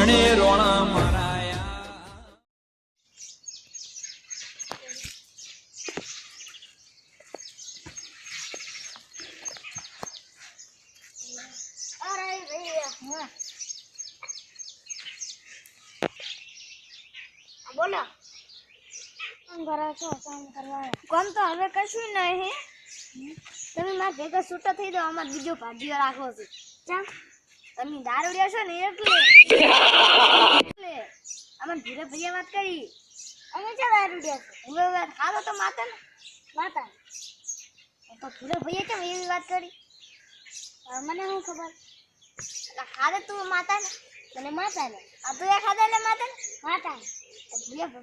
ઘણે રોણા મરાયા. બોલો કામ તો હવે કશું નહીં. તમે મારા ભેગા છૂટા થઈ જાઓ. અમારે બીજો ભાજીઓ રાખવો છે. ચા તમે દારૂડિયા છો ને એટલે અમારે ધીરે ભૈયા વાત કરી. અમે ક્યાં દારૂડિયા છો? હવે હાલો તો માતા ને માતા તો ધીરે ભૈયા કેમ એવી વાત કરી? મને શું ખબર? ખાધે તું માતા ને તને માતા ને આ તો ખાધા એટલે માતા ને માતા ને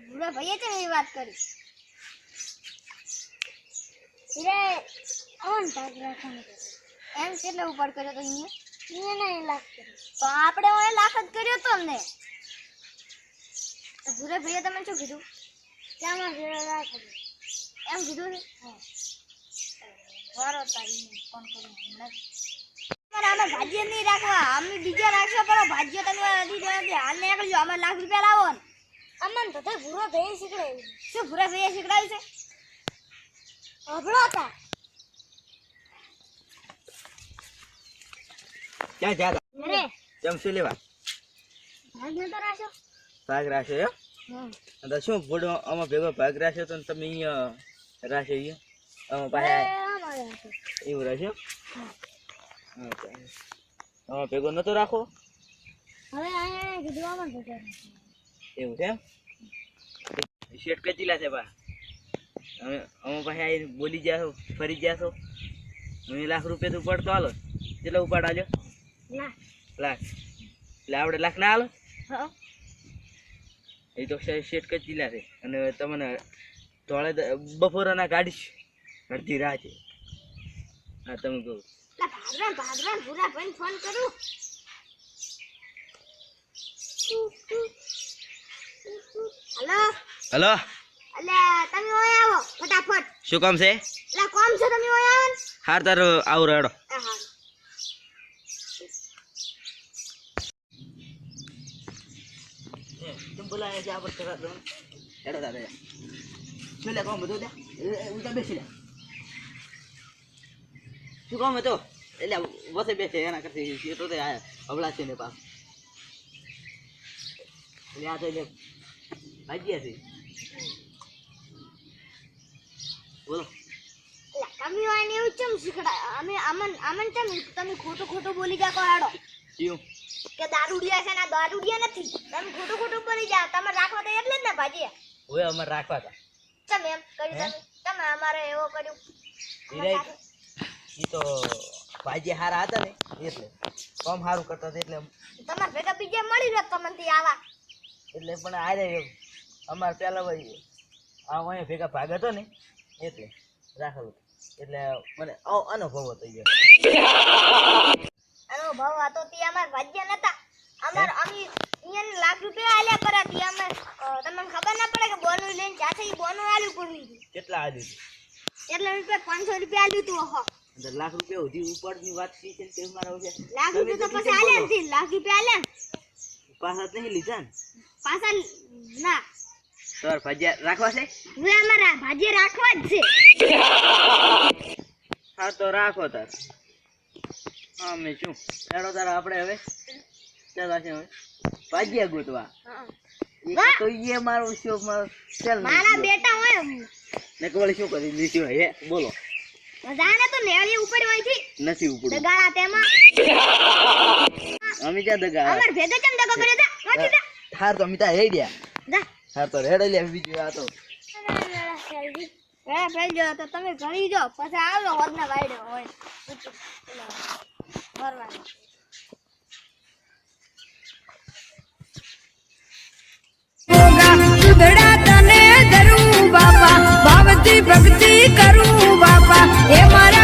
ભૂરા ભૈયા કેમ એવી વાત કરી? એમ કેટલા ઉપર કર્યો તો અહીંયા લાખ તો આપણે લાખ જ કર્યો તો ને. ભૂરા ભૈયા તમે શું કીધું? ક્યાં લાખ એમ કીધું ને. બરો તારી ફોન કરું અમે ભાજીઓ નહીં રાખવા. અમે બીજા રાખશો પણ ભાજીઓ તમે હાલ ને કરજો. અમે લાખ રૂપિયા લાવો ને. અમન તો ભૂરો ભૈયા શીખડાવ્યું. શું ભૂરા ભૈયા શીખડાવ્યું છે? અભળો હતા ક્યાં જા અરે કેમ શું લેવા ભાગ નતો રાખ્યો? ભાગ રાખ્યો એમ તો શું ફોટો આમાં ભેગો ભાગ રાખ્યો તો તમે અહીંયા રાખ્યો અહીંયા પાસે એવું રાખ્યો? આમાં ભેગો નતો રાખો? હવે અહીંયા કીધું આમાં ભેગો એવું છે એમ? શેઠ કચીલા છે બા અમે અમે પાસે આવી બોલી જાશો ફરી જાશો. હું લાખ રૂપિયા તો ઉપાડતો હાલો. કેટલો ઉપાડ હાલ્યો? લાખ. એટલે આપણે લાખ ના હાલો? એ તો શેઠ કચીલા છે અને તમને ધોળે બપોરના કાઢીશ અડધી રાતે. હા તમે કહું ભાગવાન ભૂરા ભાઈને ફોન કરું. હેલો હલો એટલે તમે ઓય આવો ફટાફટ. શું કામ છે? એટલે કોમ છે તમે ઓય આવો ને. હાર તારો આવું રેડો. હા तुम बोला है आप करा दो हेडो दादा શું લે કોમ બધું ઉતા બેસી લે શું કામ હતો એટલે વસે બેસે એના કરતી તો તે હવળા છે ને પાસ એટલે આ તો એટલે ભાગ્યા છે. બોલો તમે ઓય ને એવું ચમ શીખડા? અમે અમન ચમ તમે ખોટું બોલી જા કોડો શું કે દારૂડિયા છે ના દારૂડિયા નથી. તમે ખોટું બોલી જા. તમે રાખવા તો એટલે જ ને ભાજી. ઓય અમાર રાખવા હતા તમે એમ કર્યું? તમે અમારે એવો કર્યું? ઈ તો ભાજી હારા હતા ને એટલે કામ સારું કરતા હતા એટલે તમારે ભેગા બીજે મળી રહ્યો તમને થી આવા એટલે પણ આરે અમાર પેલા ભાઈ આ અહીંયા ભેગા ભાગ હતો ને એટલે રાખેલું એટલે મને અનુભવ હતો. અનુભવ હતો તે અમાર ભાજ્યા નતા. અમાર અમે ઈયન લાખ રૂપિયા આલ્યા પરાતી. અમે તમને ખબર ના પડે કે બોનું લઈને જાતે ઈ બોનું આલ્યું પૂરી. કેટલા આલ્યું? એટલે રૂપિયા 500 રૂપિયા આલ્યું તું. ઓહો અંદર લાખ રૂપિયા સુધી ઉપરની વાત છે કે તે મારો છે. લાખ રૂપિયા તો પછી આલ્યા નથી. લાખ રૂપિયા આલ્યા પાછા નહીં લીધા ને પાછા ના. તાર ભાજ્યા રાખવા છે? હવે અમારા ભાજી રાખવા જ છે. હા તો રાખો તાર. હા મેં શું એડો તાર આપણે હવે ચાલો છે હવે ભાજ્યા ગોતવા. એક તો ઈ મારો શોખ મારો સેલ મારા બેટા હોય ને કોલે શું કરી દીધું હે બોલો? જાને તો લેળી ઉપર હોયથી નથી ઉપડું દગાડા તેમાં અમે ક્યાં દગા અમાર ભેગા કેમ દગો કર્યો તા મોટી તા હાર તો અમિતા હેડ્યા જા હાર તો રેડે લે બીજું આ તો ફેલ જો તો તમે ઘણી જો પછી આવજો હોદના વાડે હોય ભરવાનું. સુધડા તને ધરું બાપા ભાવથી ભક્તિ કરું બાપા એ મારા